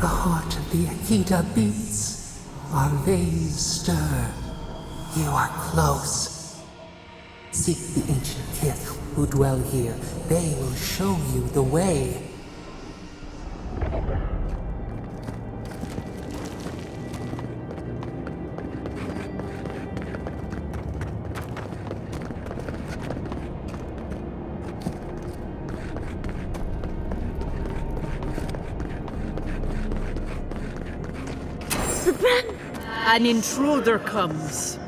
The heart of the Akita beats. Our veins stir. You are close. Seek the ancient kith who dwell here. They will show you the way. An intruder comes.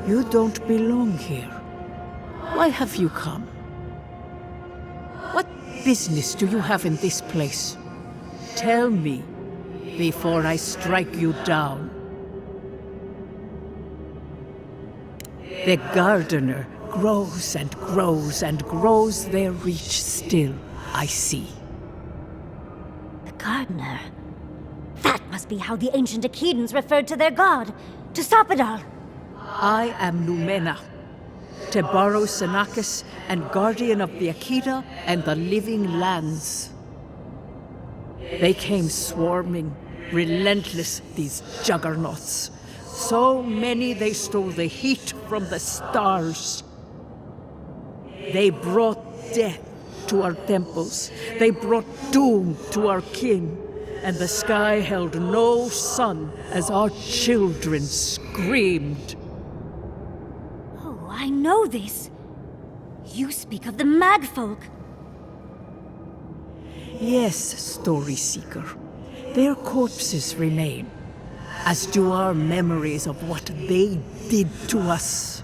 You don't belong here. Why have you come? What business do you have in this place? Tell me, before I strike you down. The gardener grows and grows and grows their reach still, I see. The gardener? That must be how the ancient Akidans referred to their god, to Sopadal. I am Lumena, Tebaro Senakis, and guardian of the Akita and the living lands. They came swarming, relentless, these juggernauts. So many they stole the heat from the stars. They brought death to our temples. They brought doom to our kin. And the sky held no sun as our children screamed. Oh, I know this. You speak of the Magfolk. Yes, Story Seeker. Their corpses remain, as do our memories of what they did to us.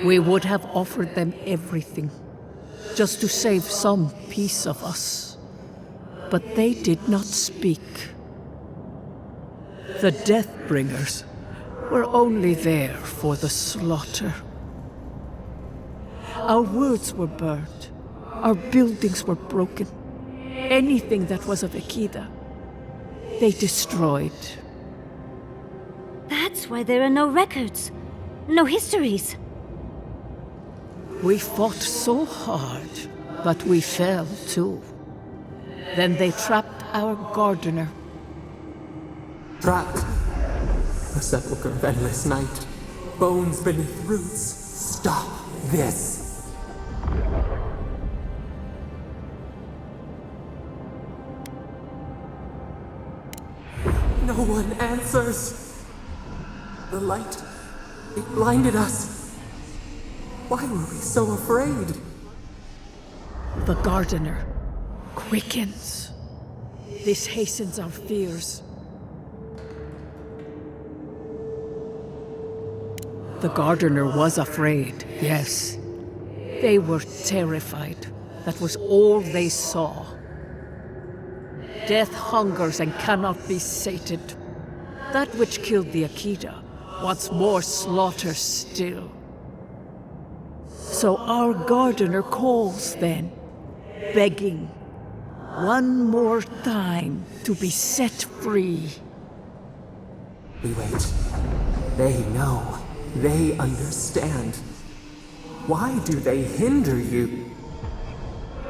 We would have offered them everything, just to save some piece of us. But they did not speak. The Deathbringers were only there for the slaughter. Our words were burned. Our buildings were broken. Anything that was of Akita, they destroyed. That's why there are no records, no histories. We fought so hard, but we fell too. Then they trapped our gardener. Trapped. A sepulchre of endless night. Bones beneath roots. Stop this. No one answers. The light, it blinded us. Why were we so afraid? The gardener quickens. This hastens our fears. The gardener was afraid, yes. They were terrified. That was all they saw. Death hungers and cannot be sated. That which killed the Akita wants more slaughter still. So our gardener calls then, begging one more time to be set free. We wait. They know. They understand. Why do they hinder you?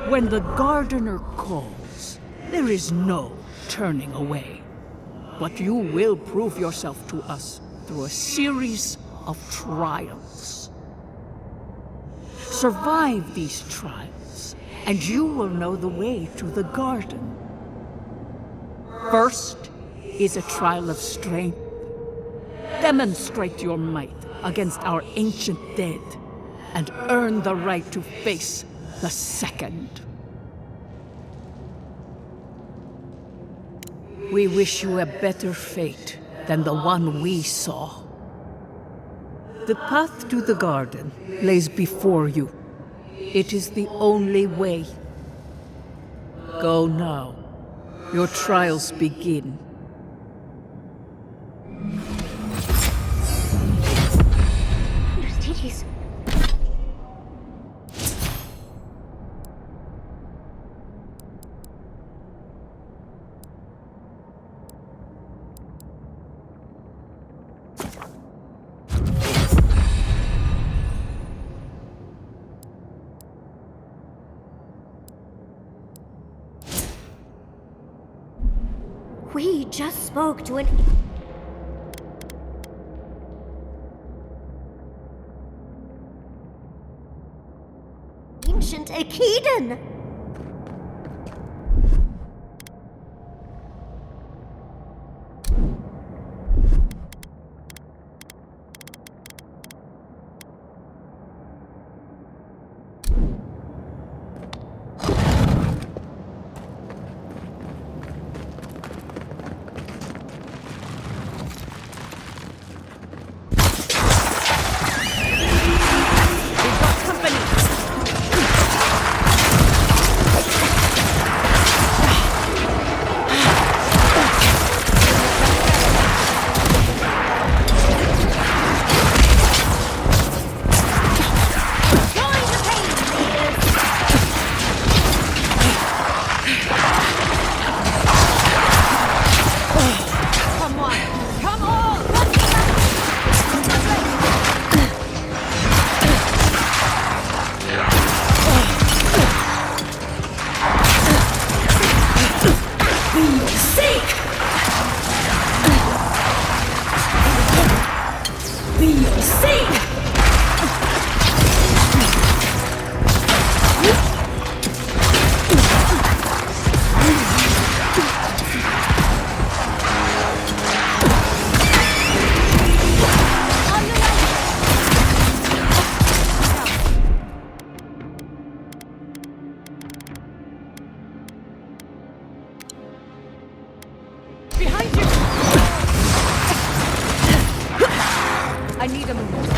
When the gardener calls, there is no turning away. But you will prove yourself to us through a series of trials. Survive these trials, and you will know the way to the garden. First is a trial of strength. Demonstrate your might against our ancient dead, and earn the right to face the second. We wish you a better fate than the one we saw. The path to the garden lays before you. It is the only way. Go now. Your trials begin. Titties. just spoke to an... ancient Akedan! I need a moment.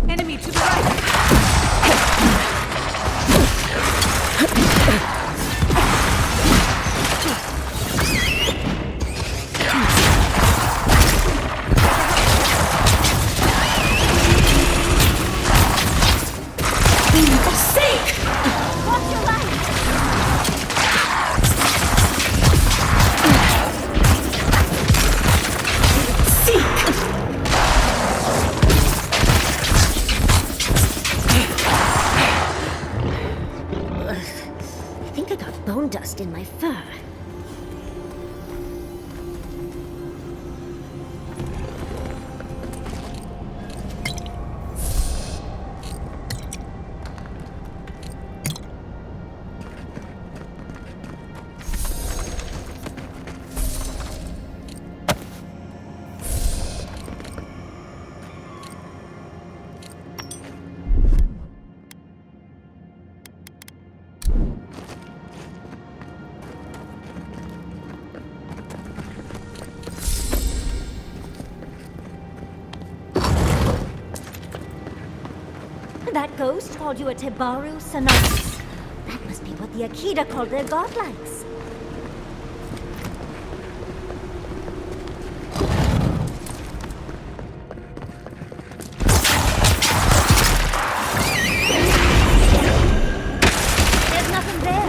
Enemy to the right! Bone dust in my fur. That ghost called you a Tebaru Sonatus. That must be what the Akita called their godlikes. There's nothing there.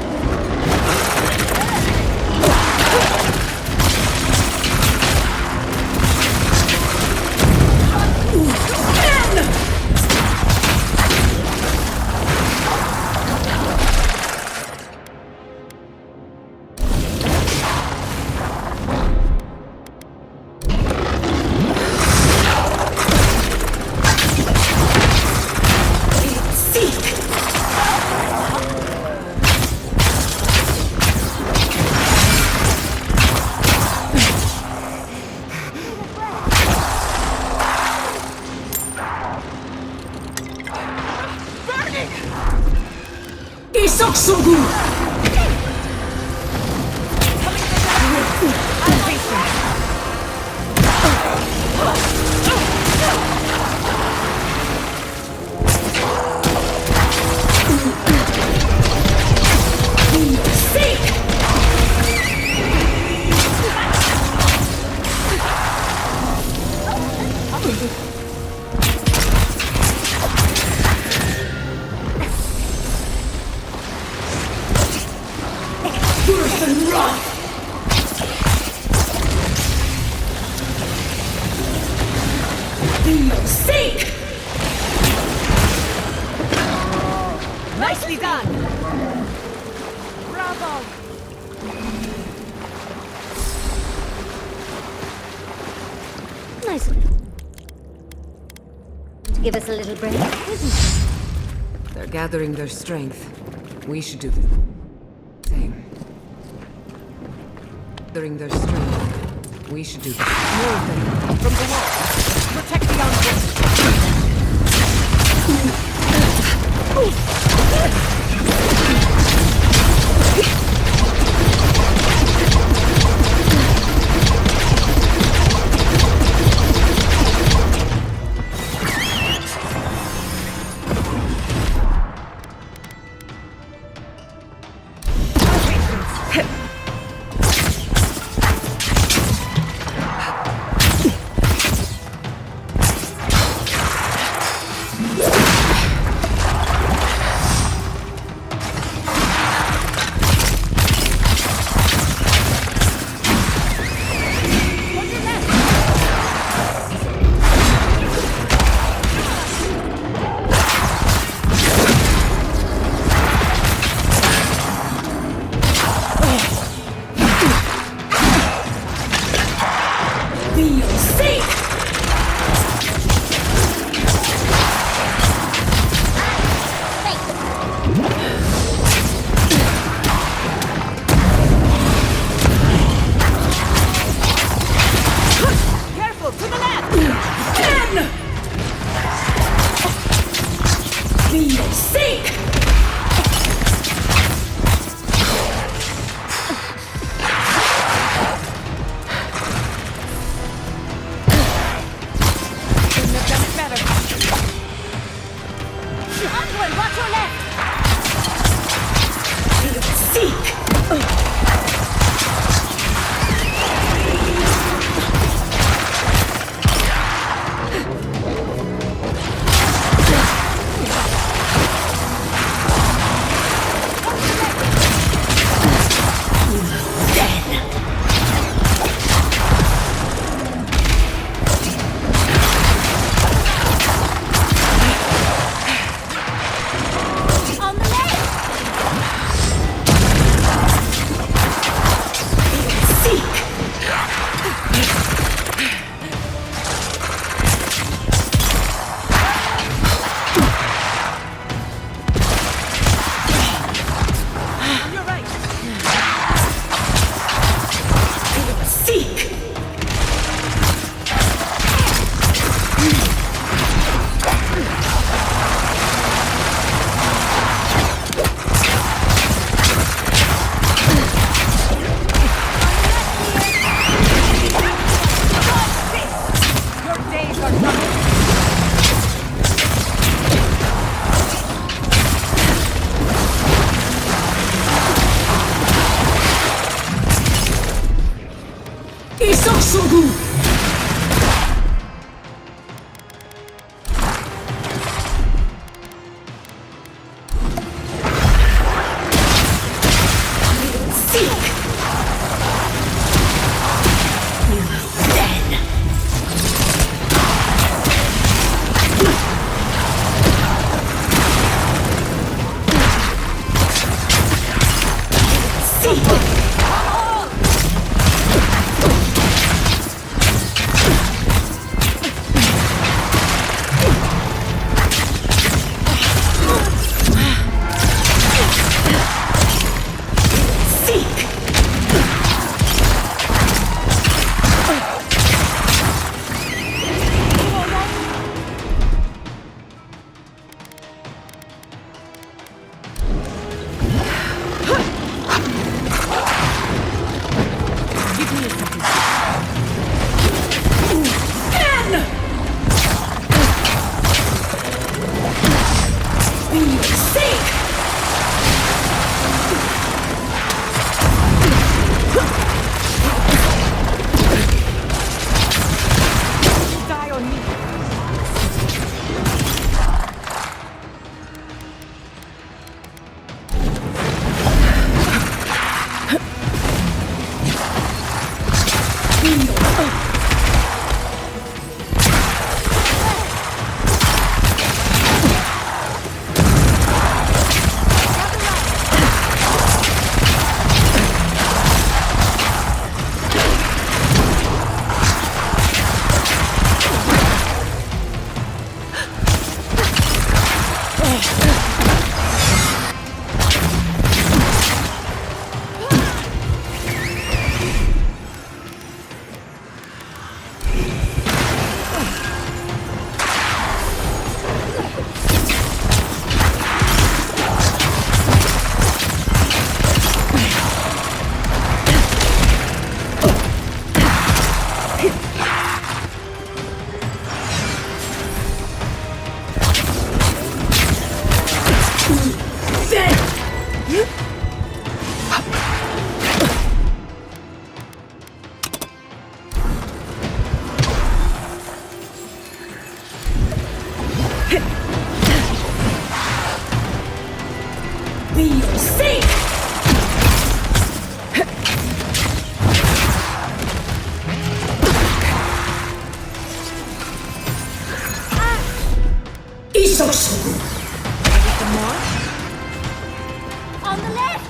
Isoksugu! Nicely done! Bravo! Nice. To give us a little break, isn't it? They're gathering their strength. We should do the same. Gathering their strength. We should do the same. More of them. From the wall. Protect the envoy. On the left!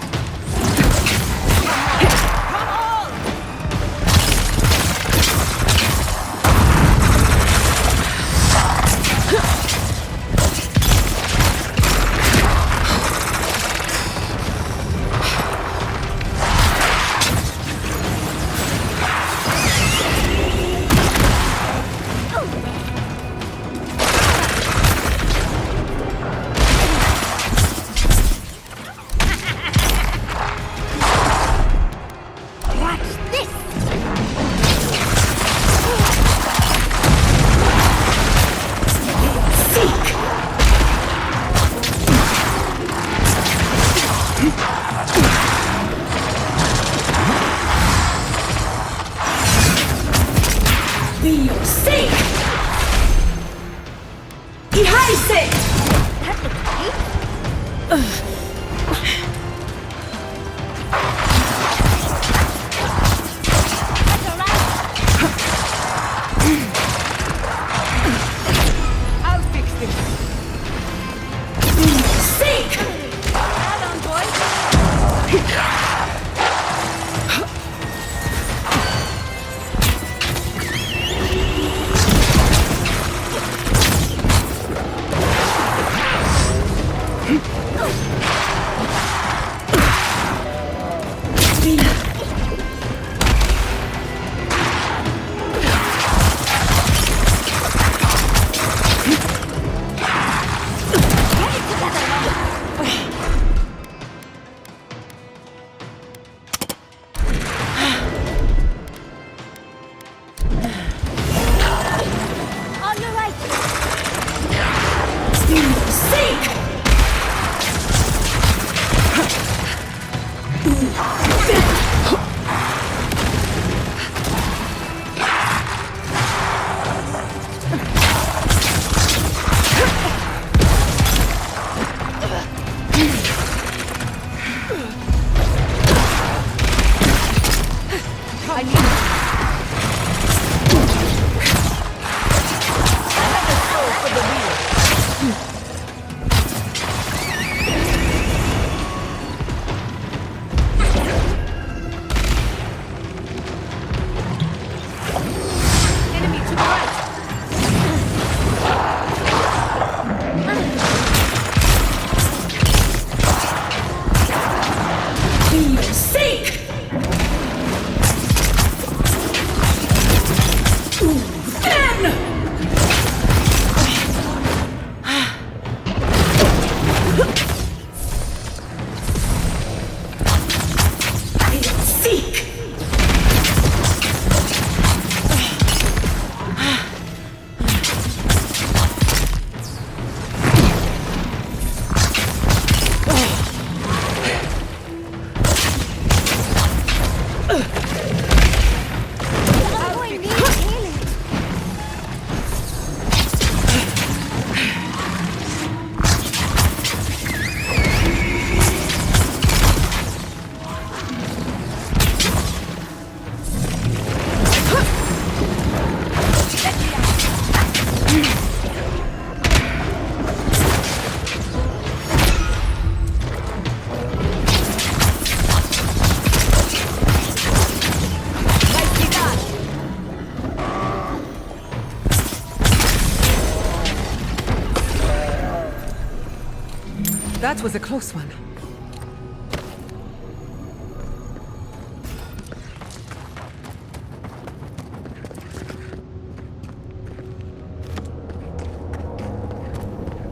That was a close one.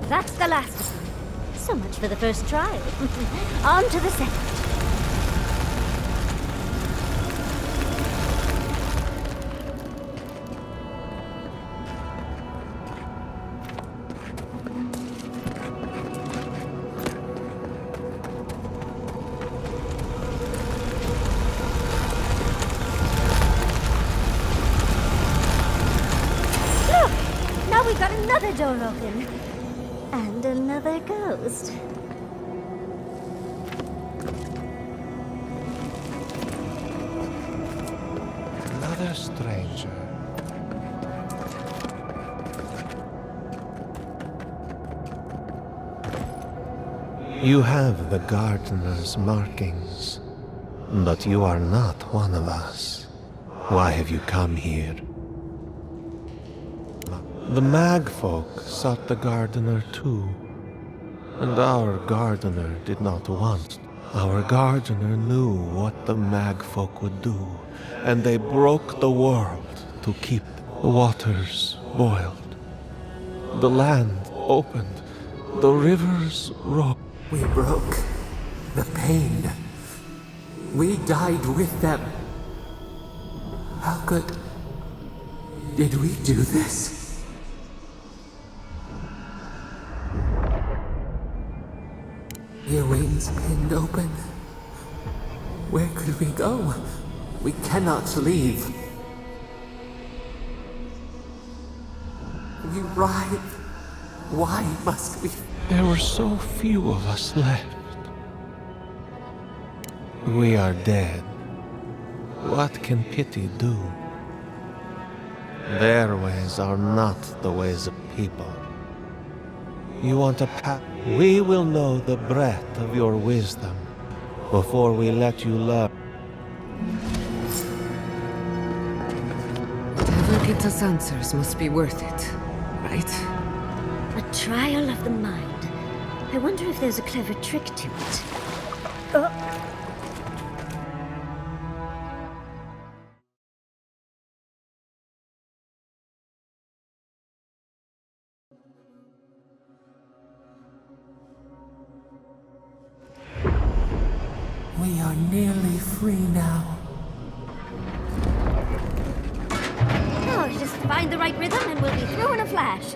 That's the last of them. So much for the first trial. On to the second. We got another door open. And another ghost. Another stranger. You have the gardener's markings, but you are not one of us. Why have you come here? The mag folk sought the gardener too, and our gardener did not want. Our gardener knew what the mag folk would do, and they broke the world to keep the waters boiled. The land opened, the rivers rose. We broke the pain. We died with them. How could... did we do this? Your wings pinned open. Where could we go? We cannot leave. We writhe. Why must we... There were so few of us left. We are dead. What can pity do? Their ways are not the ways of people. You want a path? We will know the breadth of your wisdom before we let you learn. Whatever gives us answers must be worth it, right? A trial of the mind. I wonder if there's a clever trick to it. We are nearly free now. Oh, just find the right rhythm and we'll be through in a flash.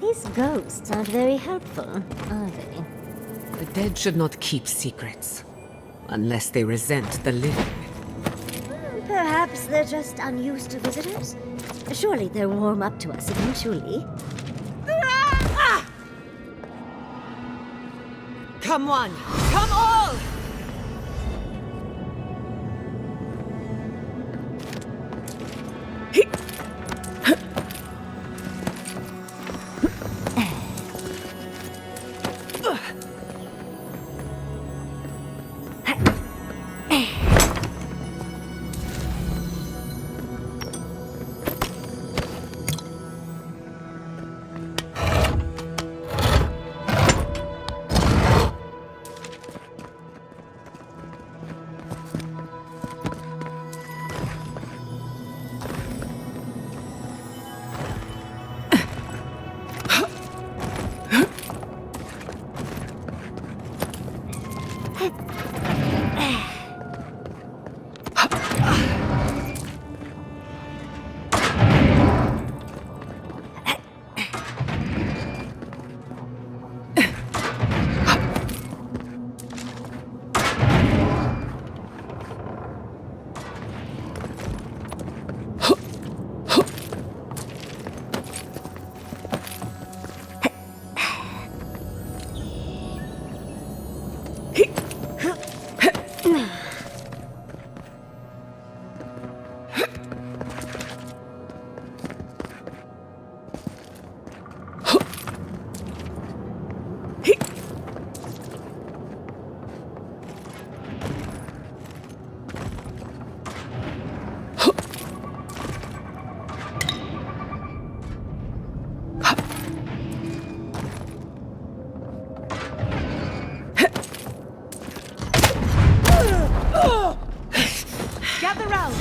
These ghosts aren't very helpful, are they? The dead should not keep secrets, unless they resent the living. Perhaps they're just unused to visitors. Surely they'll warm up to us eventually. Come one! Come all! ground!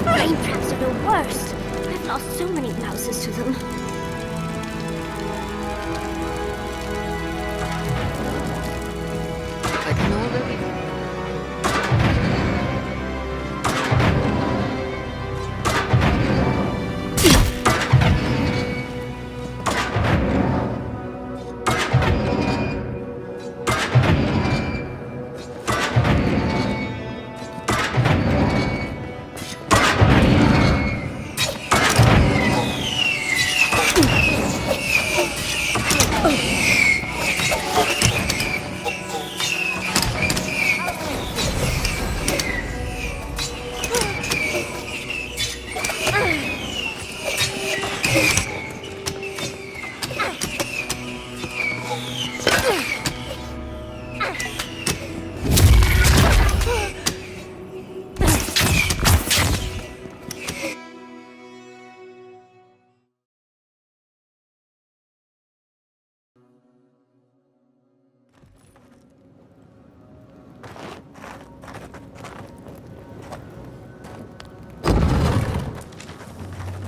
Rain traps are the worst. I've lost so many blouses to them. I can already...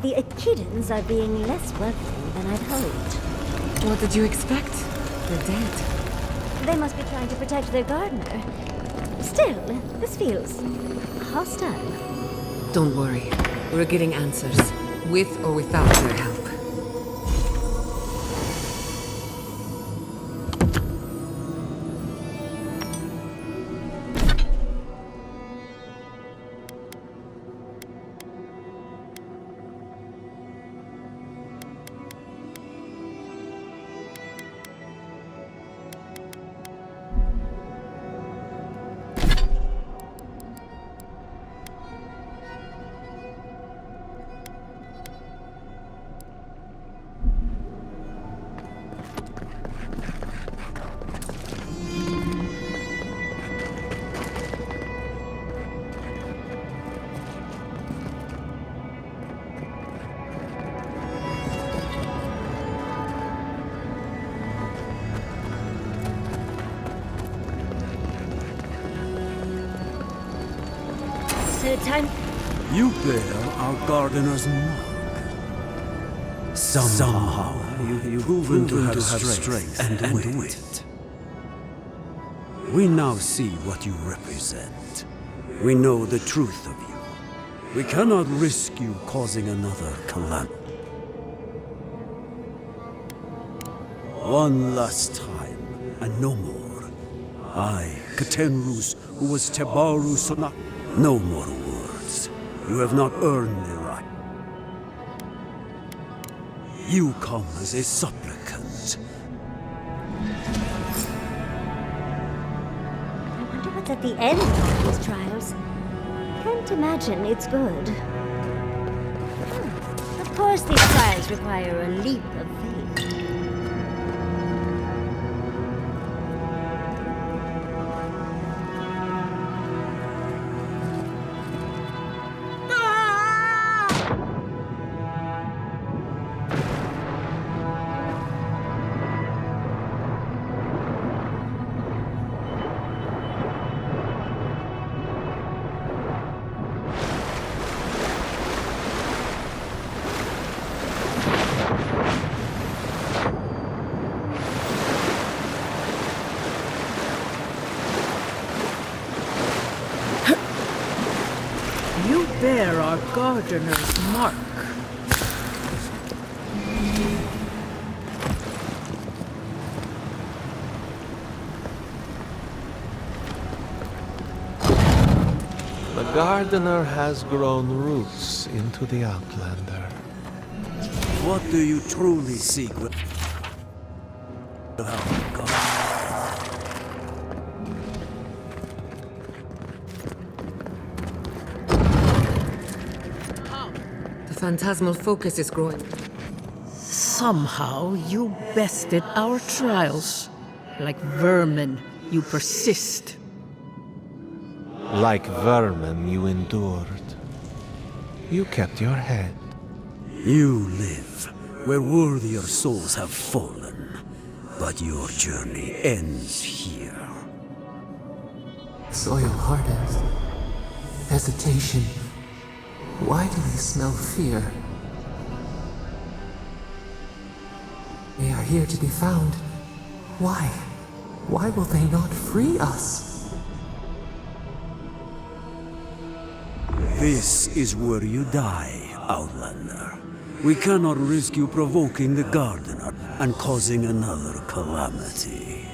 The Echidans are being less welcoming than I'd hoped. What did you expect? They're dead. They must be trying to protect their gardener. Still, this feels hostile. Don't worry. We're getting answers. With or without their help. Third time. You bear our gardener's mark. Somehow you've proven to have strength and wit. We now see what you represent. We know the truth of you. We cannot risk you causing another calamity. One last time, and no more. I, Katenrus, who was Tebaru Sonak. No more words. You have not earned the right. You come as a supplicant. I wonder what's at the end of these trials. Can't imagine it's good. Of course, these trials require a leap of faith. You bear our gardener's mark. The gardener has grown roots into the Outlander. What do you truly seek with our God? phantasmal focus is growing. Somehow you bested our trials. Like vermin, you persist. Like vermin, you endured. You kept your head. You live where worthier souls have fallen, but your journey ends here. Soil hardens. Hesitation. Why do we smell fear? They are here to be found. Why? Why will they not free us? This is where you die, Outlander. We cannot risk you provoking the Gardener and causing another calamity.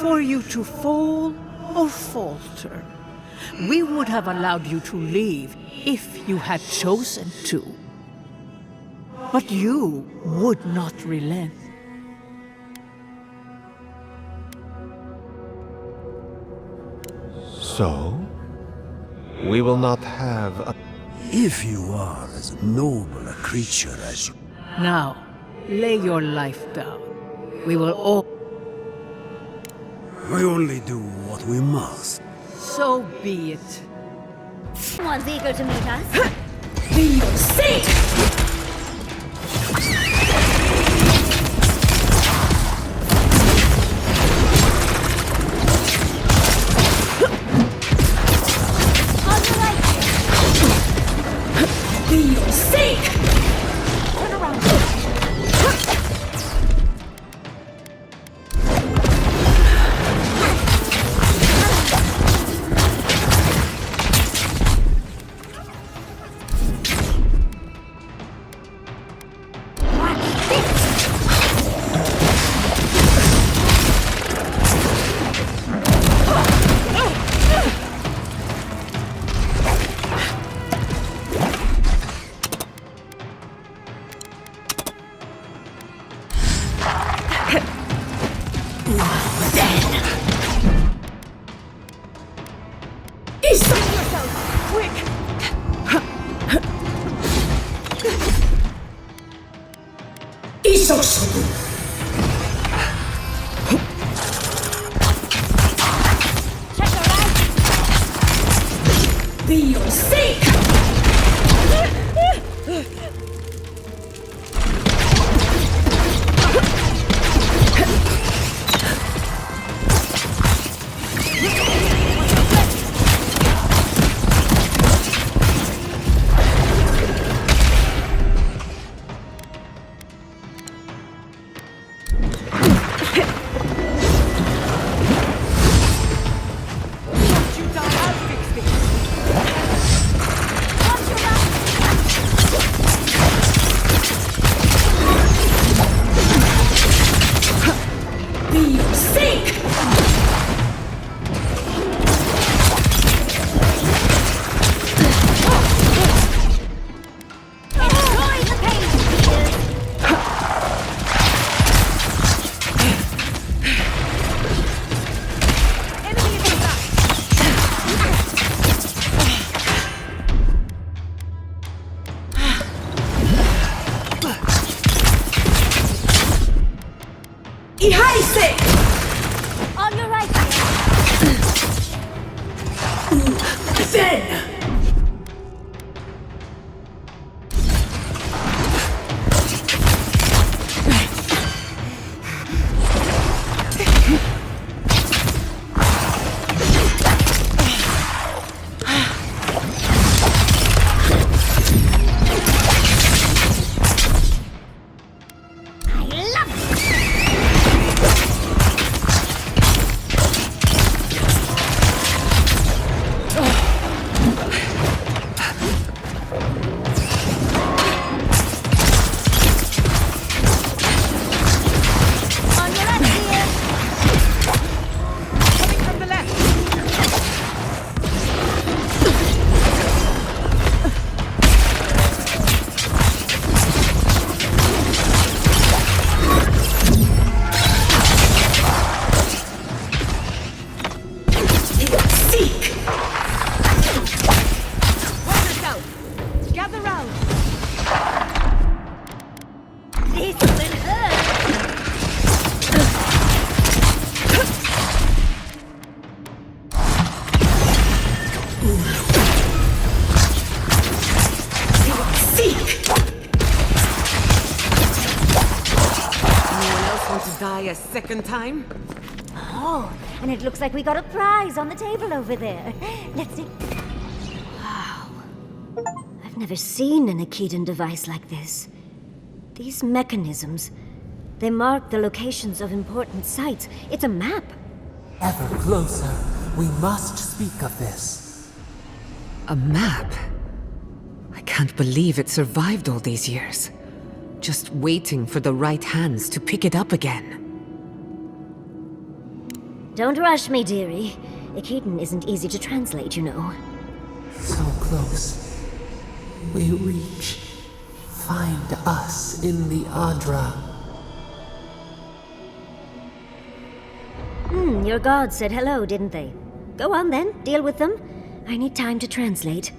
For you to fall or falter, we would have allowed you to leave if you had chosen to. But you would not relent. So, we will not have a... If you are as noble a creature as you... Now, lay your life down. We will all... We only do what we must. So be it. Someone's eager to meet us. Be your saint! On the right. Be your saint! Turn around. Check your right. Be your saint! Enjoy the pain. Enemy is back. On your right. a second time? Oh, and it looks like we got a prize on the table over there. Let's see. Wow. I've never seen an Akedan device like this. These mechanisms, they mark the locations of important sites. It's a map. Ever closer. We must speak of this. A map? I can't believe it survived all these years. Just waiting for the right hands to pick it up again. Don't rush me, dearie. Akedan isn't easy to translate, you know. So close. We reach. Find us in the Adra. Your gods said hello, didn't they? Go on then, deal with them. I need time to translate.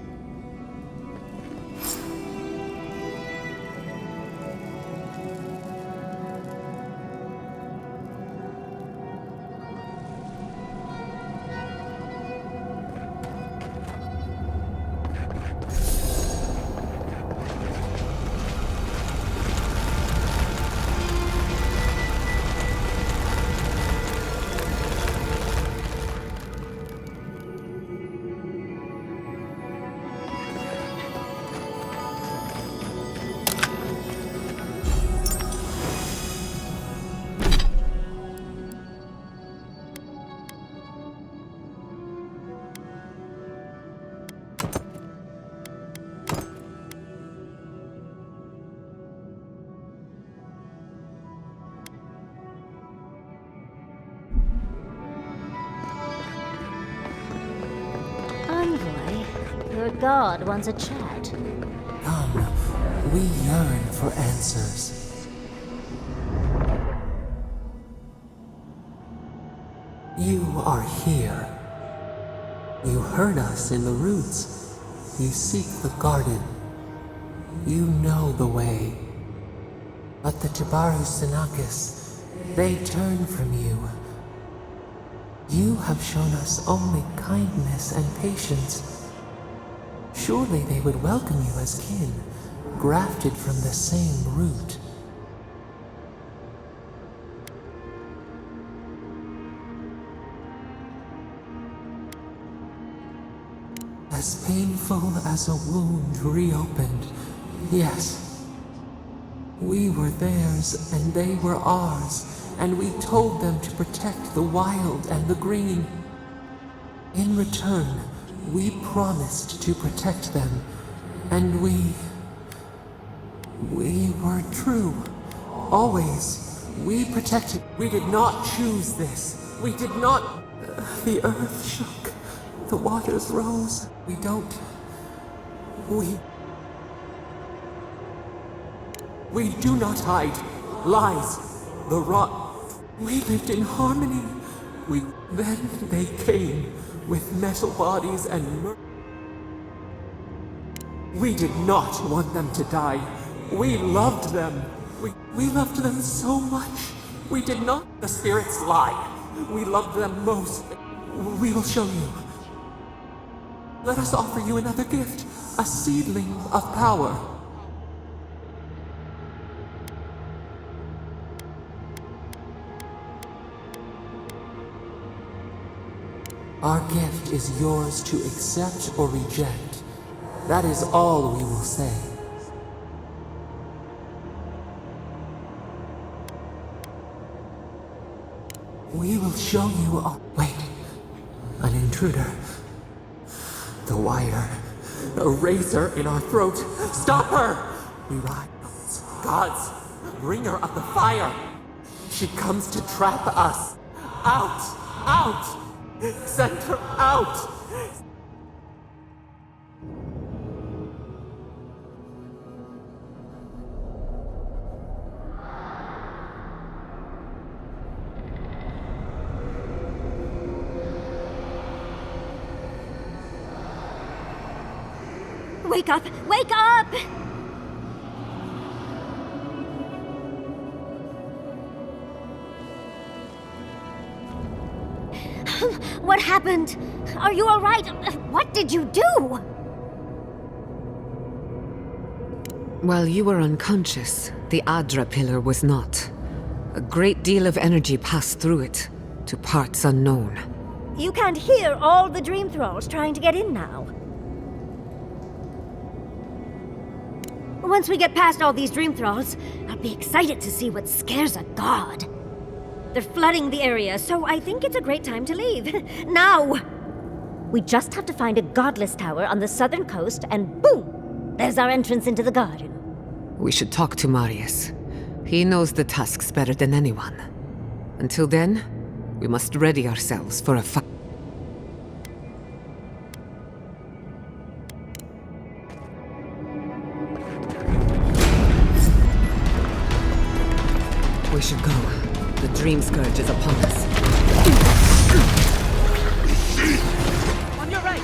Your god wants a chat. Come, we yearn for answers. You are here. You heard us in the roots. You seek the garden. You know the way. But the Tibaru Sinakis, they turn from you. You have shown us only kindness and patience. Surely they would welcome you as kin, grafted from the same root. As painful as a wound reopened, yes. We were theirs and they were ours, and we told them to protect the wild and the green. In return, we promised to protect them, and we were true. Always. We protected. We did not choose this. We did not. The earth shook. The waters rose. We don't. We do not hide. Lies. The rot. We lived in harmony. Then they came. With metal bodies and we did not want them to die. We loved them. We loved them so much. We did not. The spirits lie. We loved them most. We will show you. Let us offer you another gift. A seedling of power. Our gift is yours to accept or reject. That is all we will say. We will show you a... Wait. An intruder. The wire. A razor in our throat. Stop her! We rise. Gods, bringer of the fire. She comes to trap us. Out! Out! Send her out! Wake up! Wake up! What happened? Are you all right? What did you do? While you were unconscious, the Adra pillar was not. A great deal of energy passed through it, to parts unknown. You can't hear all the dream thralls trying to get in now. Once we get past all these dream thralls, I'll be excited to see what scares a god. They're flooding the area, so I think it's a great time to leave. Now! We just have to find a godless tower on the southern coast, and boom! There's our entrance into the garden. We should talk to Marius. He knows the tasks better than anyone. Until then, we must ready ourselves for a fight. We should go. The Dream Scourge is upon us. On your right!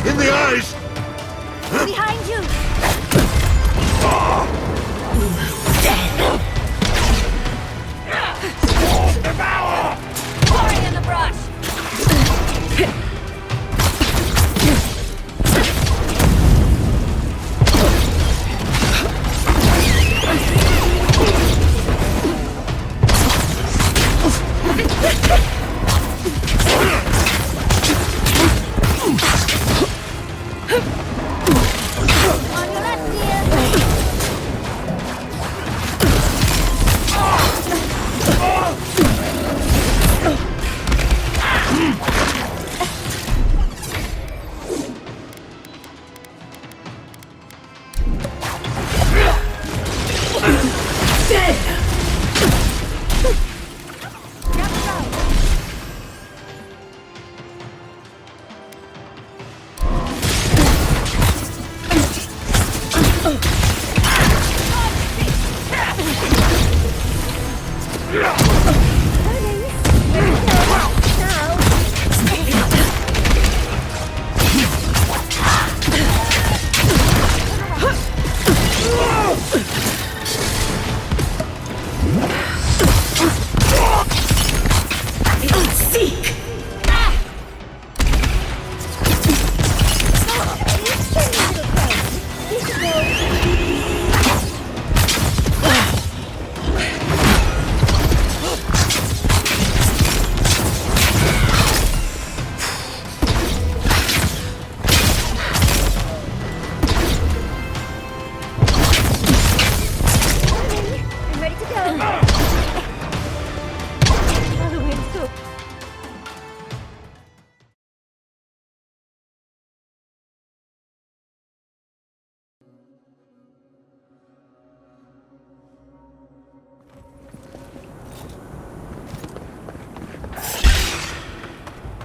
In the eyes! Behind you! Fly in the brush!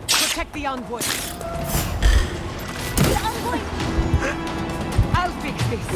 Protect the envoy! I'll fix this!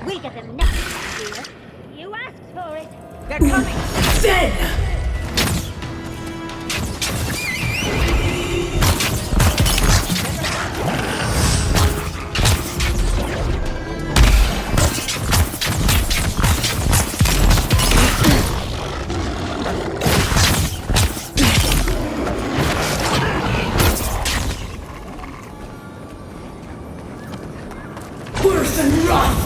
We'll get them next, dear. You asked for it. They're coming! Dead! Worse than rot!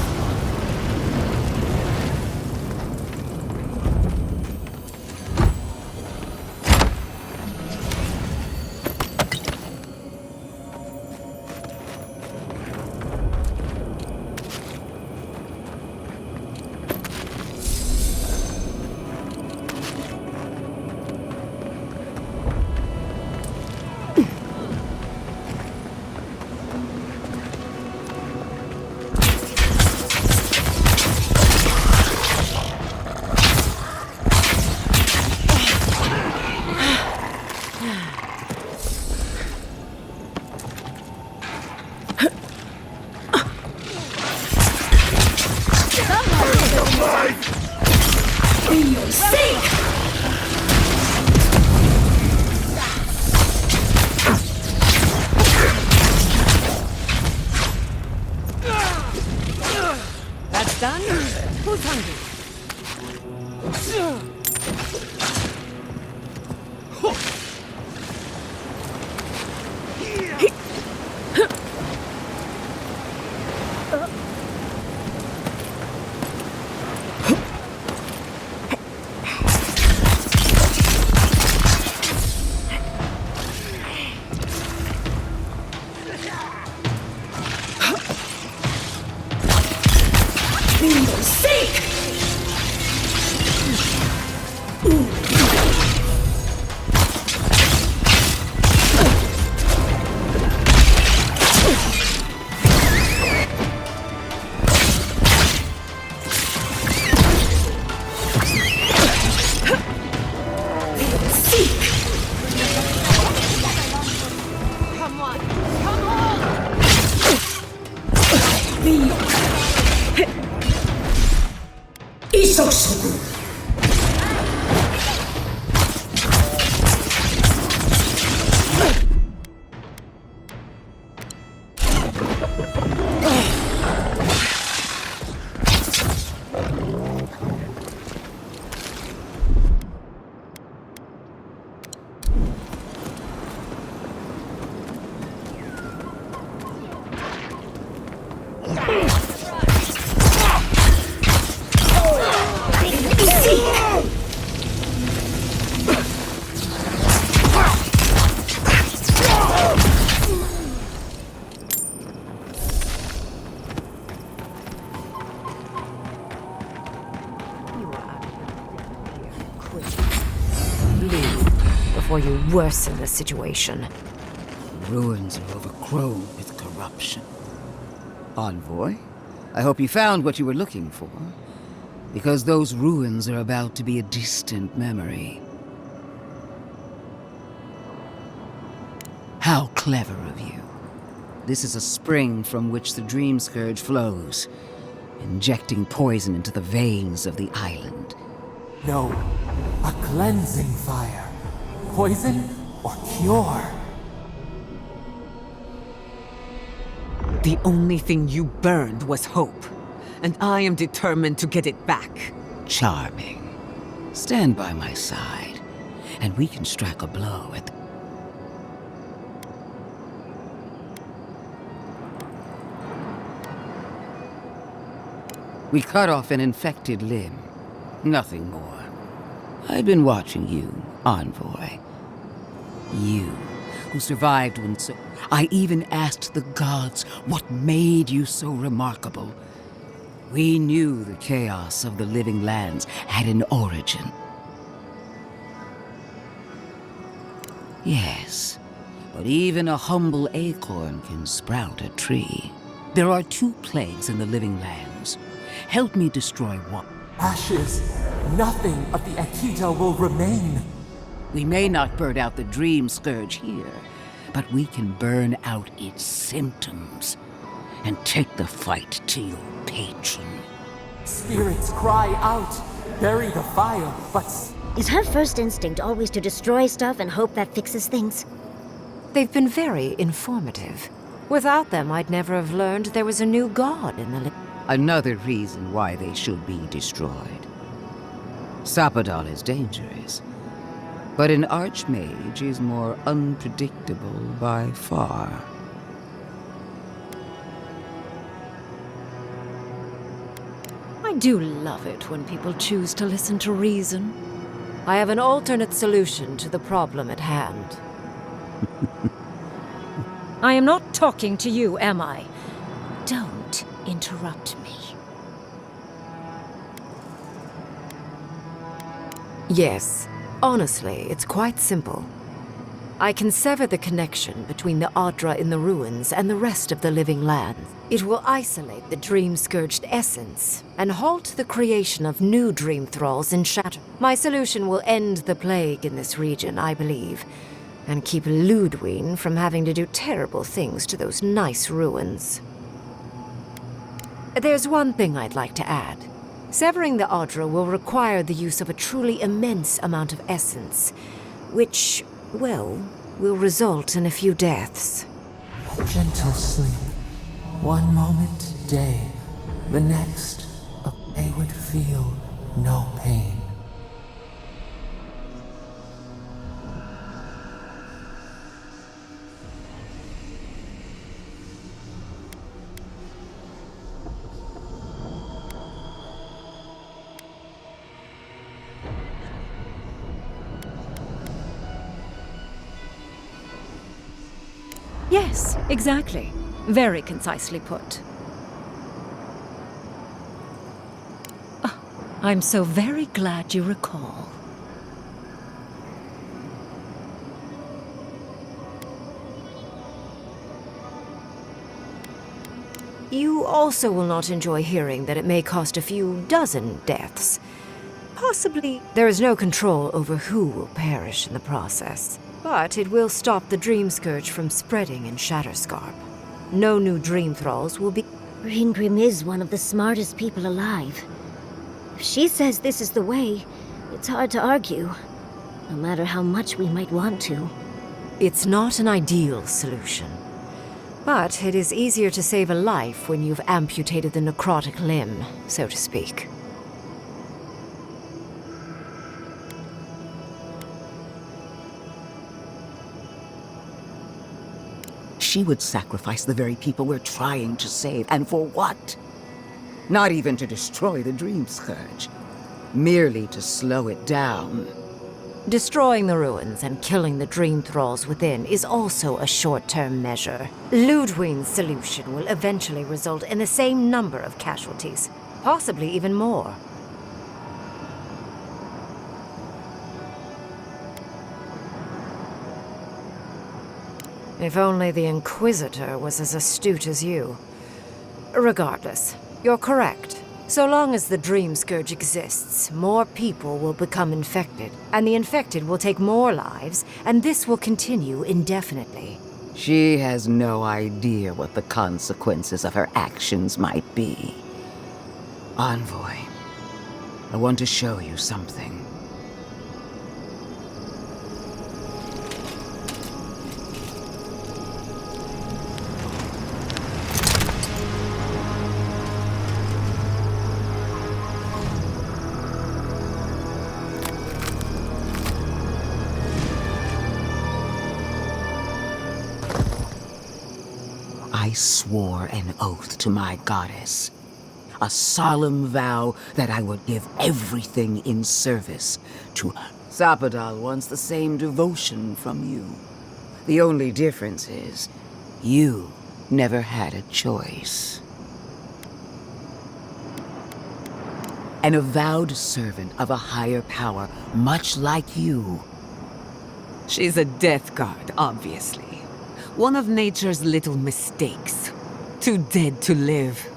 Before you worsen the situation. Ruins are overgrown with corruption. Envoy, I hope you found what you were looking for. Because those ruins are about to be a distant memory. How clever of you. This is a spring from which the Dream Scourge flows, injecting poison into the veins of the island. No, a cleansing fire. Poison or cure? The only thing you burned was hope, and I am determined to get it back. Charming. Stand by my side, and we can strike a blow at the... We cut off an infected limb. Nothing more. I've been watching you, Envoy. You, who survived when so... I even asked the gods what made you so remarkable. We knew the chaos of the living lands had an origin. Yes, but even a humble acorn can sprout a tree. There are 2 plagues in the living lands. Help me destroy one. Ashes. Nothing of the Akita will remain. We may not burn out the Dream Scourge here, but we can burn out its symptoms and take the fight to your patron. Spirits cry out. Bury the fire, but... Is her first instinct always to destroy stuff and hope that fixes things? They've been very informative. Without them, I'd never have learned there was a new god in the... Another reason why they should be destroyed. Sapadal is dangerous, but an archmage is more unpredictable by far. I do love it when people choose to listen to reason. I have an alternate solution to the problem at hand. I am not talking to you, am I? Don't interrupt me. Yes, honestly, it's quite simple. I can sever the connection between the Adra in the ruins and the rest of the living lands. It will isolate the dream-scourged essence and halt the creation of new dream thralls in Shatter. My solution will end the plague in this region, I believe, and keep Ludwine from having to do terrible things to those nice ruins. There's one thing I'd like to add. Severing the Adra will require the use of a truly immense amount of essence, which, well, will result in a few deaths. Gentle sleep. One moment day, the next, they would feel no pain. Yes, exactly. Very concisely put. Ah, I'm so very glad you recall. You also will not enjoy hearing that it may cost a few dozen deaths. Possibly. There is no control over who will perish in the process, but it will stop the Dream Scourge from spreading in Shatterscarp. No new Dream Thralls will be... Grim is one of the smartest people alive. If she says this is the way, it's hard to argue, no matter how much we might want to. It's not an ideal solution, but it is easier to save a life when you've amputated the necrotic limb, so to speak. She would sacrifice the very people we're trying to save, and for what? Not even to destroy the Dream Scourge, merely to slow it down. Destroying the ruins and killing the Dream Thralls within is also a short-term measure. Ludwig's solution will eventually result in the same number of casualties, possibly even more. If only the Inquisitor was as astute as you. Regardless, you're correct. So long as the Dream Scourge exists, more people will become infected, and the infected will take more lives, and this will continue indefinitely. She has no idea what the consequences of her actions might be. Envoy, I want to show you something. I swore an oath to my goddess. A solemn vow that I would give everything in service to her. Sapadal wants the same devotion from you. The only difference is, you never had a choice. An avowed servant of a higher power, much like you. She's a death guard, obviously. One of nature's little mistakes. Too dead to live.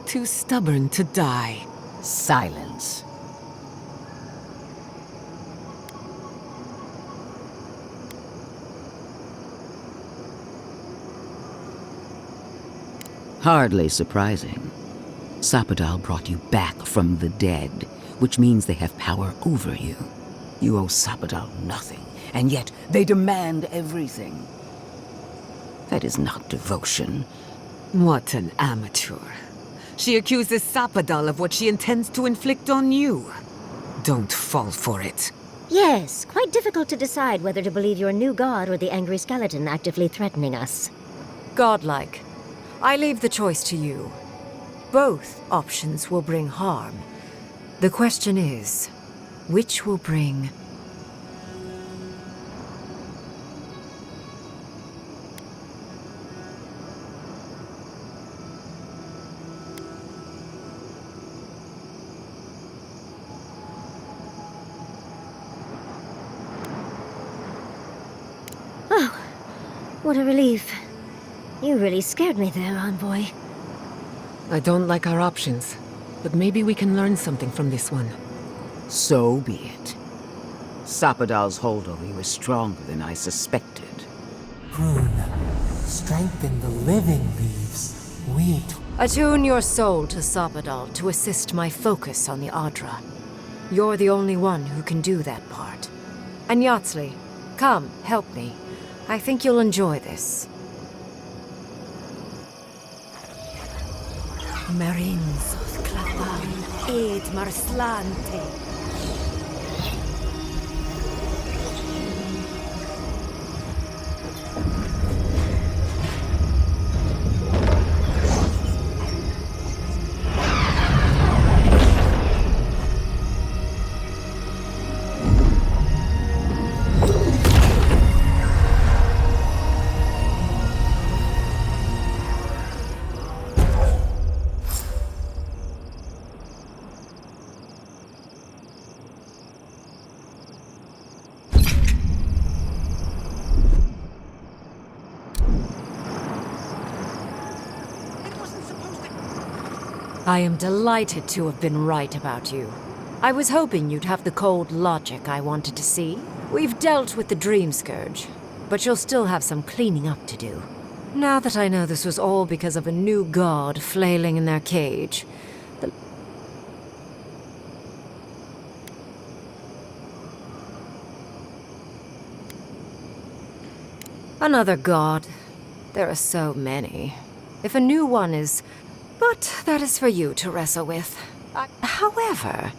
Too stubborn to die. Silence. Hardly surprising. Sapadal brought you back from the dead, which means they have power over you. You owe Sapadal nothing, and yet they demand everything. That is not devotion. What an amateur. She accuses Sapadal of what she intends to inflict on you. Don't fall for it. Yes, quite difficult to decide whether to believe your new god or the angry skeleton actively threatening us. Godlike. I leave the choice to you. Both options will bring harm. The question is, which will bring... Oh, what a relief. You really scared me there, Envoy. I don't like our options, but maybe we can learn something from this one. So be it. Sapadal's hold over you is stronger than I suspected. Prune, strengthen the living leaves. Weed. Attune your soul to Sapadal to assist my focus on the Adra. You're the only one who can do that part. And Yatsley, come, help me. I think you'll enjoy this. Marinzos clavan ed marslante. I am delighted to have been right about you. I was hoping you'd have the cold logic I wanted to see. We've dealt with the Dream Scourge, but you'll still have some cleaning up to do. Now that I know this was all because of a new god flailing in their cage, another god. There are so many. If a new one is... But that is for you to wrestle with. However,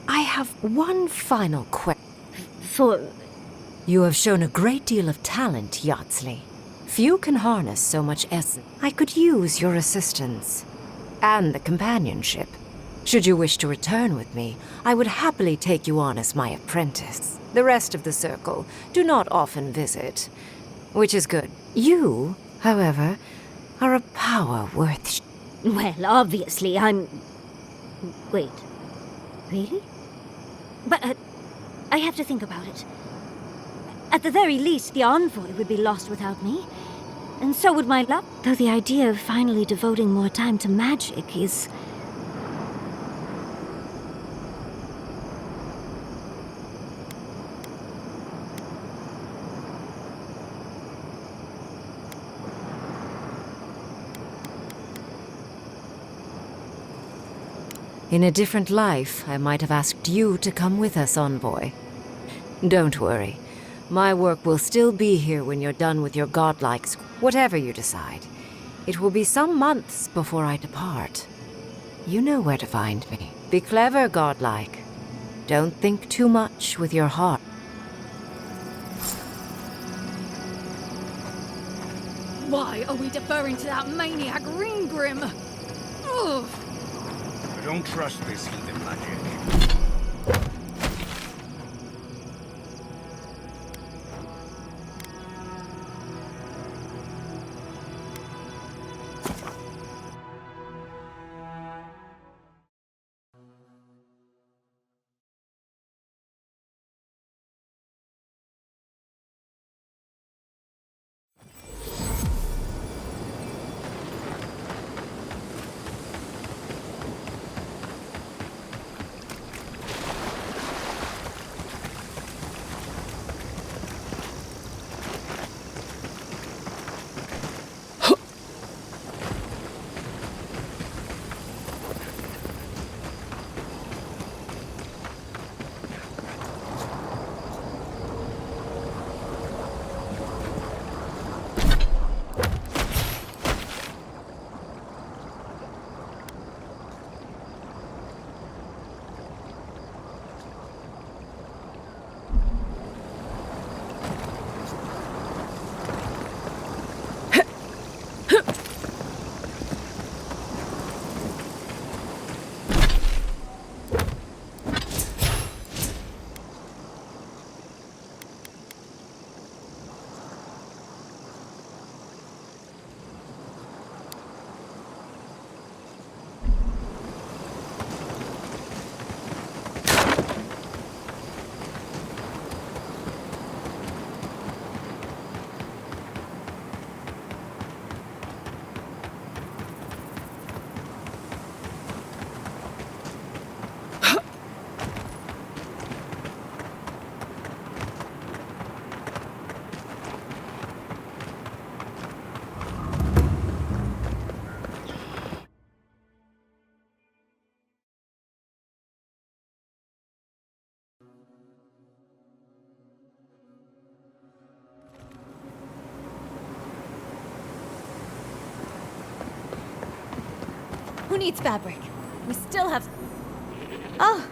I have one final question. For... You have shown a great deal of talent, Yardsley. Few can harness so much essence. I could use your assistance. And the companionship. Should you wish to return with me, I would happily take you on as my apprentice. The rest of the circle do not often visit, which is good. You, however, are a power worth... Well, obviously, I'm... Wait. Really? But, I have to think about it. At the very least, the envoy would be lost without me. And so would my love. Though the idea of finally devoting more time to magic is... In a different life, I might have asked you to come with us, Envoy. Don't worry. My work will still be here when you're done with your godlikes, whatever you decide. It will be some months before I depart. You know where to find me. Be clever, godlike. Don't think too much with your heart. Why are we deferring to that maniac Ringgrim? Ugh! I don't trust this heathen magic. Who needs fabric? We still have... Oh!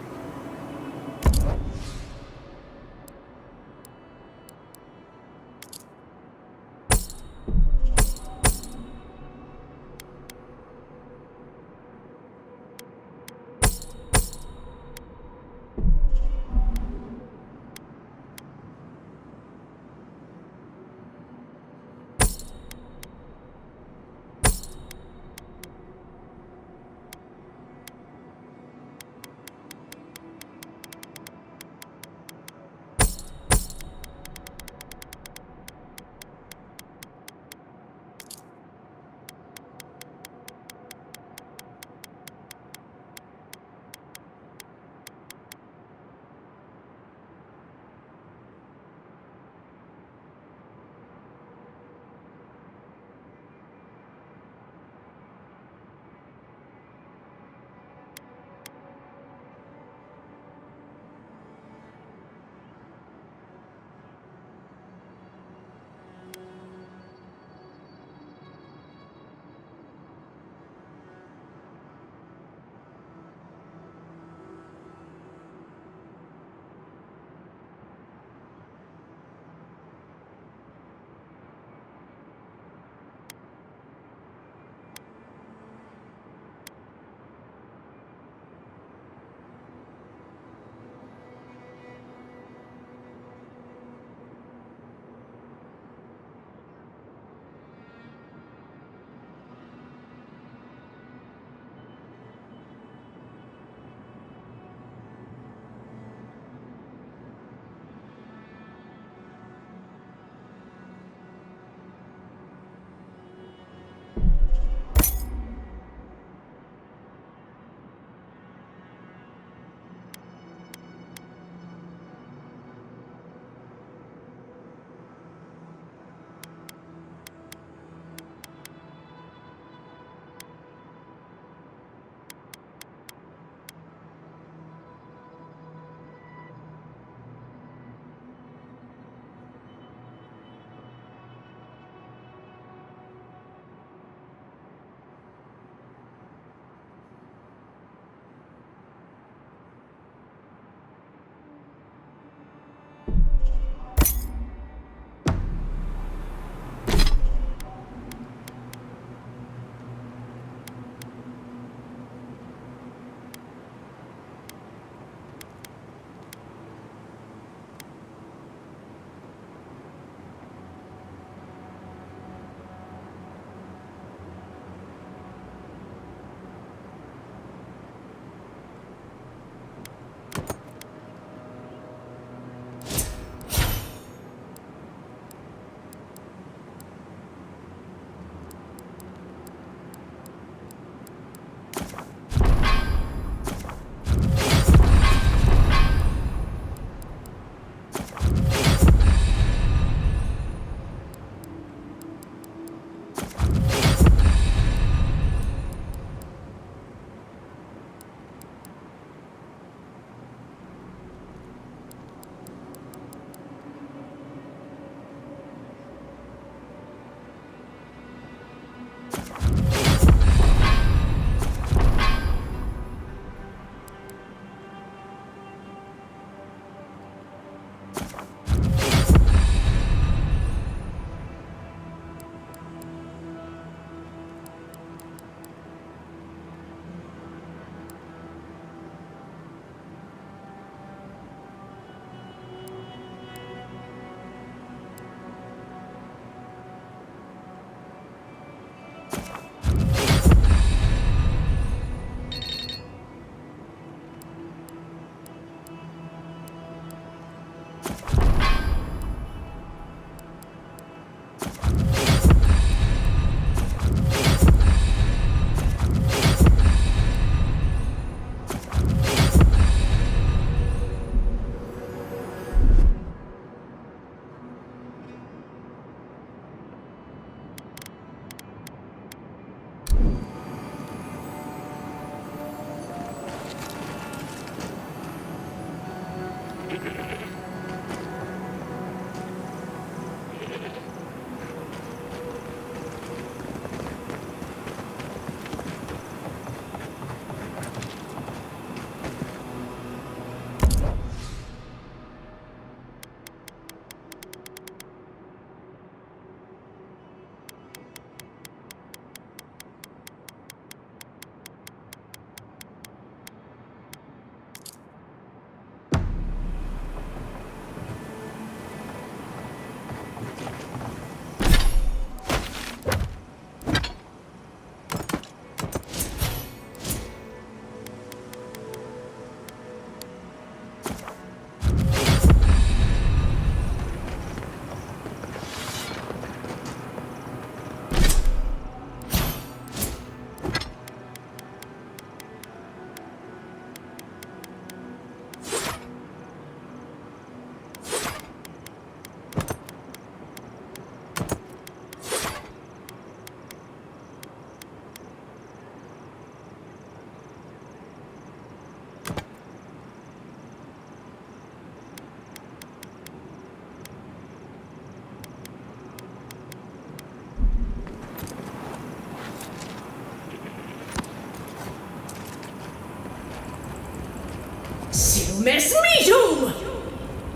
Mess me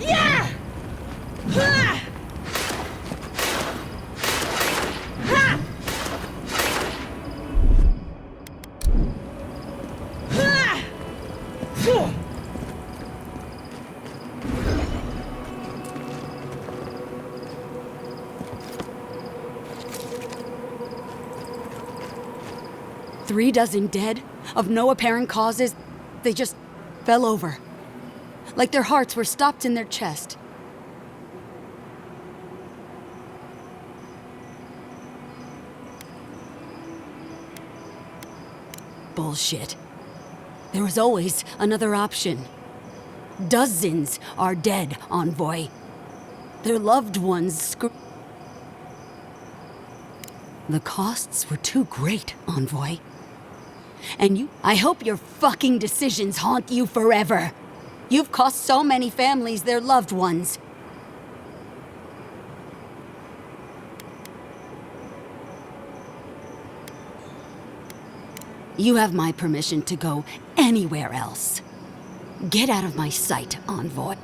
Yeah! Ha! Ha! Ha! Phew! Three dozen dead, of no apparent causes. They just fell over. Like their hearts were stopped in their chest. Bullshit. There was always another option. Dozens are dead, Envoy. Their loved ones The costs were too great, Envoy. And I hope your fucking decisions haunt you forever. You've cost so many families their loved ones. You have my permission to go anywhere else. Get out of my sight, Envoy.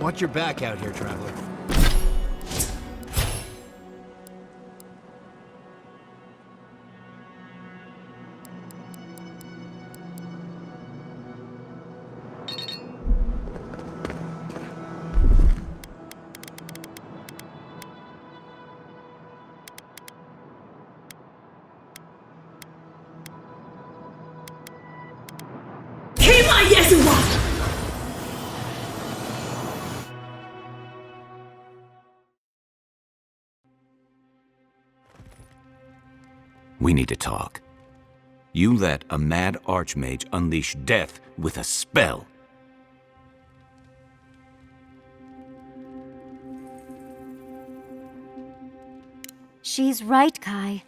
Watch your back out here, traveler. We need to talk. You let a mad archmage unleash death with a spell. She's right, Kai.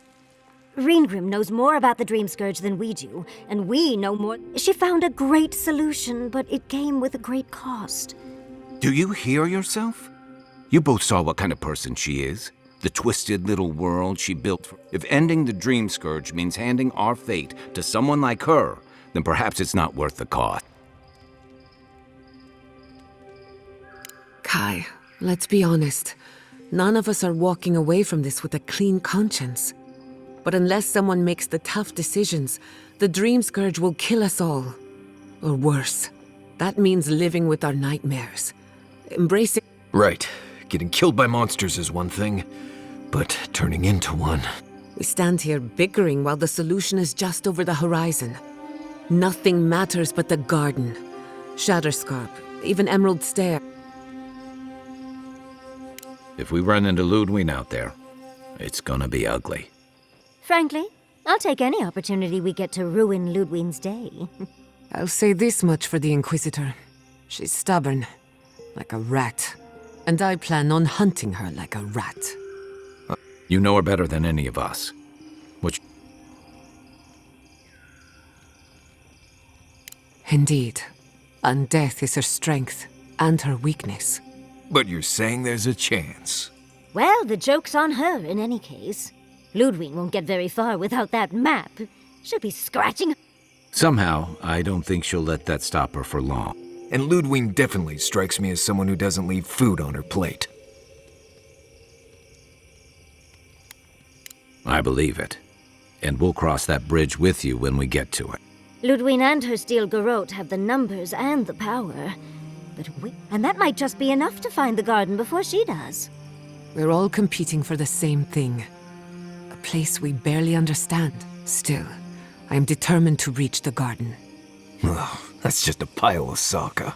Reengrim knows more about the Dream Scourge than we do, and we know more. She found a great solution, but it came with a great cost. Do you hear yourself? You both saw what kind of person she is. The twisted little world she built. If ending the Dream Scourge means handing our fate to someone like her, then perhaps it's not worth the cost. Kai, let's be honest. None of us are walking away from this with a clean conscience. But unless someone makes the tough decisions, the Dream Scourge will kill us all. Or worse. That means living with our nightmares. Embracing... Right. Getting killed by monsters is one thing, but turning into one... We stand here bickering while the solution is just over the horizon. Nothing matters but the garden. Shatterscarp, even Emerald Stair. If we run into Ludwig out there, it's gonna be ugly. Frankly, I'll take any opportunity we get to ruin Ludwig's day. I'll say this much for the Inquisitor. She's stubborn, like a rat. And I plan on hunting her like a rat. You know her better than any of us. Which... Indeed. And death is her strength, and her weakness. But you're saying there's a chance. Well, the joke's on her in any case. Ludwig won't get very far without that map. She'll be scratching... Somehow, I don't think she'll let that stop her for long. And Ludwig definitely strikes me as someone who doesn't leave food on her plate. I believe it. And we'll cross that bridge with you when we get to it. Ludwig and her steel garrote have the numbers and the power. But and that might just be enough to find the garden before she does. We're all competing for the same thing. A place we barely understand. Still, I am determined to reach the garden. Ugh, that's just a pile of Sokka.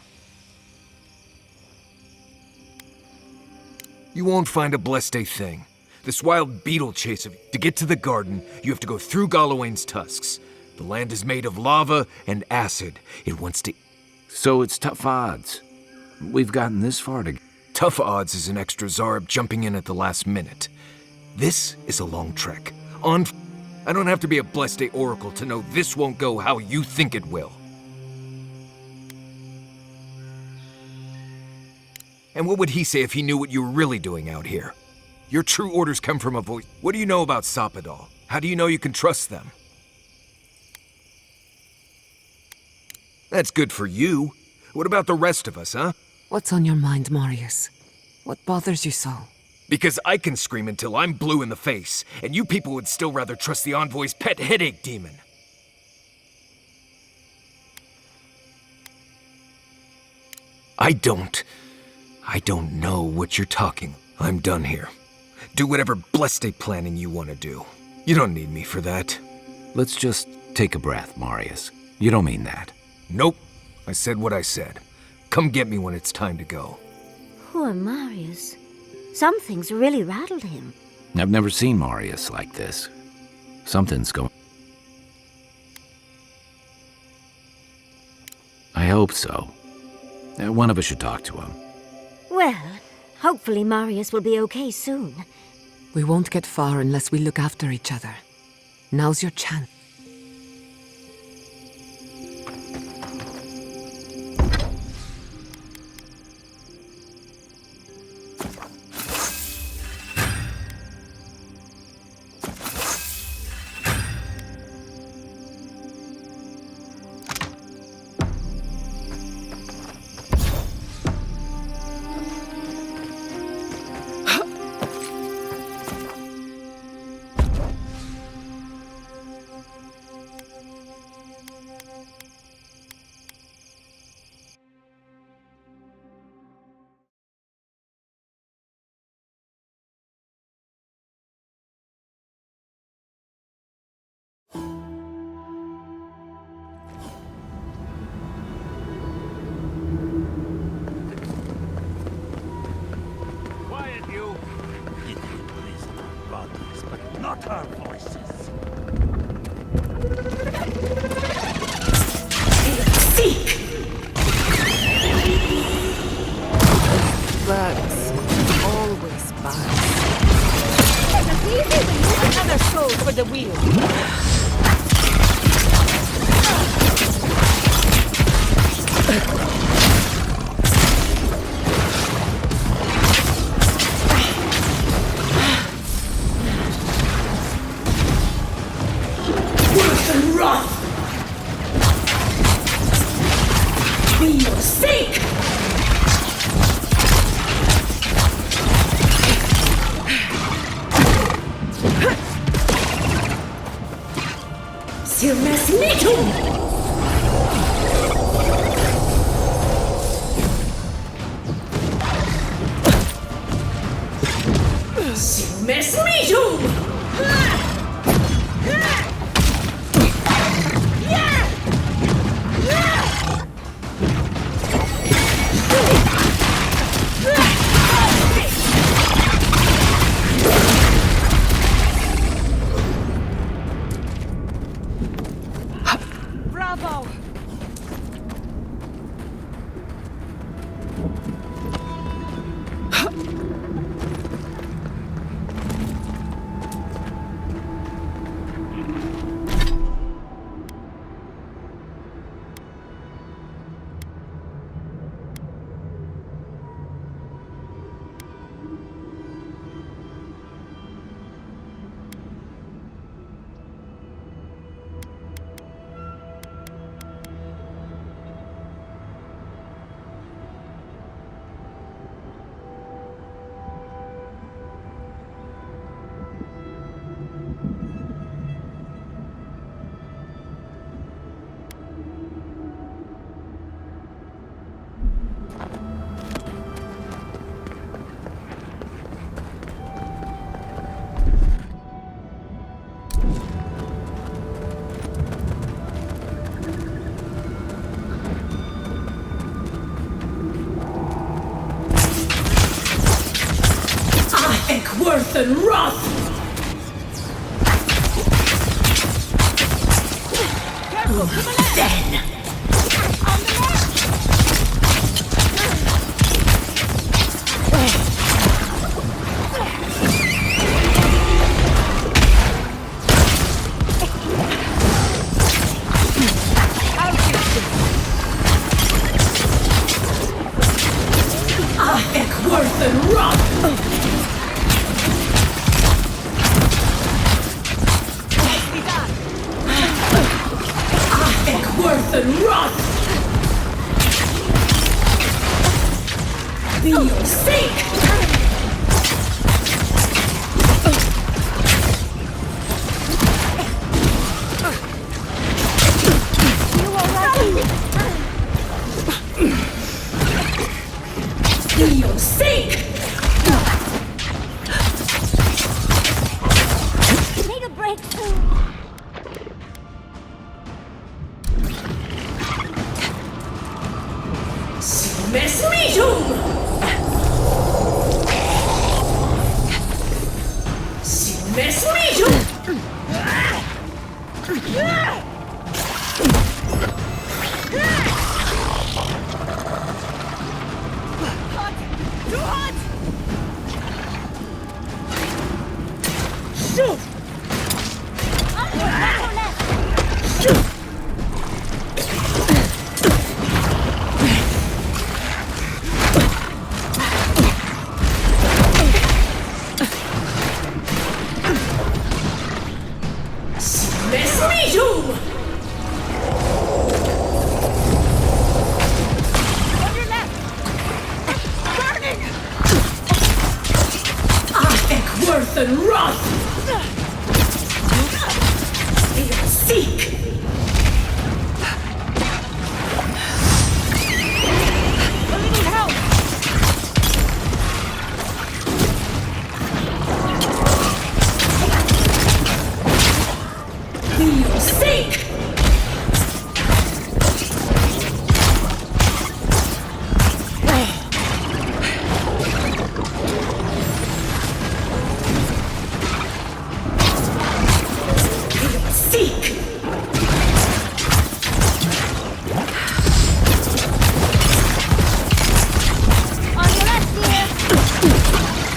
You won't find a blessed a thing. This wild beetle chase of you. To get to the garden, you have to go through Galawain's tusks. The land is made of lava and acid. It wants to... So it's tough odds. We've gotten this far to... Tough odds is an extra Zarb jumping in at the last minute. This is a long trek. I don't have to be a blessed a oracle to know this won't go how you think it will. And what would he say if he knew what you were really doing out here? Your true orders come from a voice. What do you know about Soppadal? How do you know you can trust them? That's good for you. What about the rest of us, huh? What's on your mind, Marius? What bothers you so? Because I can scream until I'm blue in the face, and you people would still rather trust the Envoy's pet headache demon. I don't know what you're talking. I'm done here. Do whatever blessed day planning you want to do. You don't need me for that. Let's just take a breath, Marius. You don't mean that. Nope. I said what I said. Come get me when it's time to go. Poor Marius. Something's really rattled him. I've never seen Marius like this. Something's going... I hope so. One of us should talk to him. Well, hopefully Marius will be okay soon. We won't get far unless we look after each other. Now's your chance. Not our voices. Seek! Birds always buzz. Another soul for the wheel. Worth and wrath! For your sake! Silmas Mitum! Silmas Mitum! Bravo! Worth and wrath! Careful, to the left! Then! On the Worth and wrath! Worth and wrath! For your sake! You alright? For your sake! Need a breakthrough! Mesmetum! Mesmetum! Hot! Too hot! Shoot! Shoot! Worth and wrath! Seek! A little help! For your sake!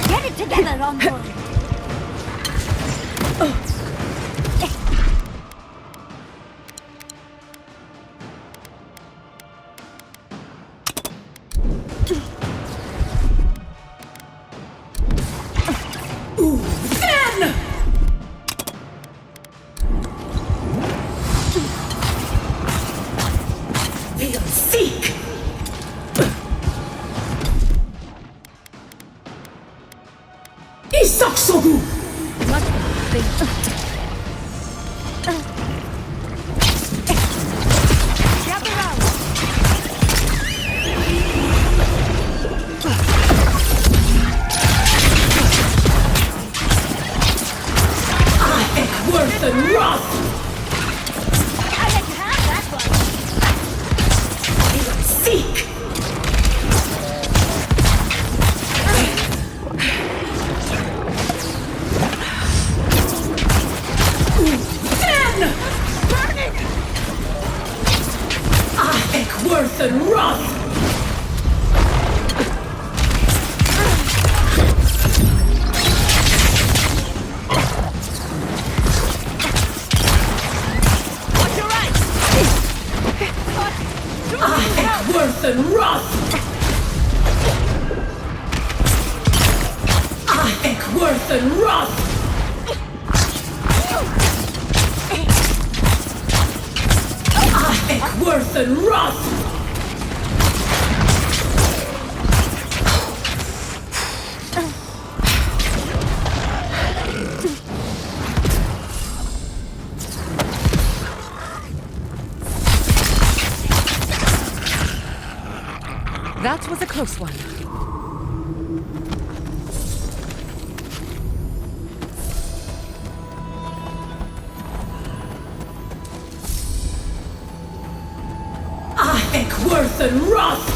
Get it together, Envoy! Isaksogu! Worth and wrath! I let you have that one. Seek! Then! Burning! Worth and wrath! Worth and wrath! Worth and wrath! Worth and wrath! That was a close one. Worth and wrath!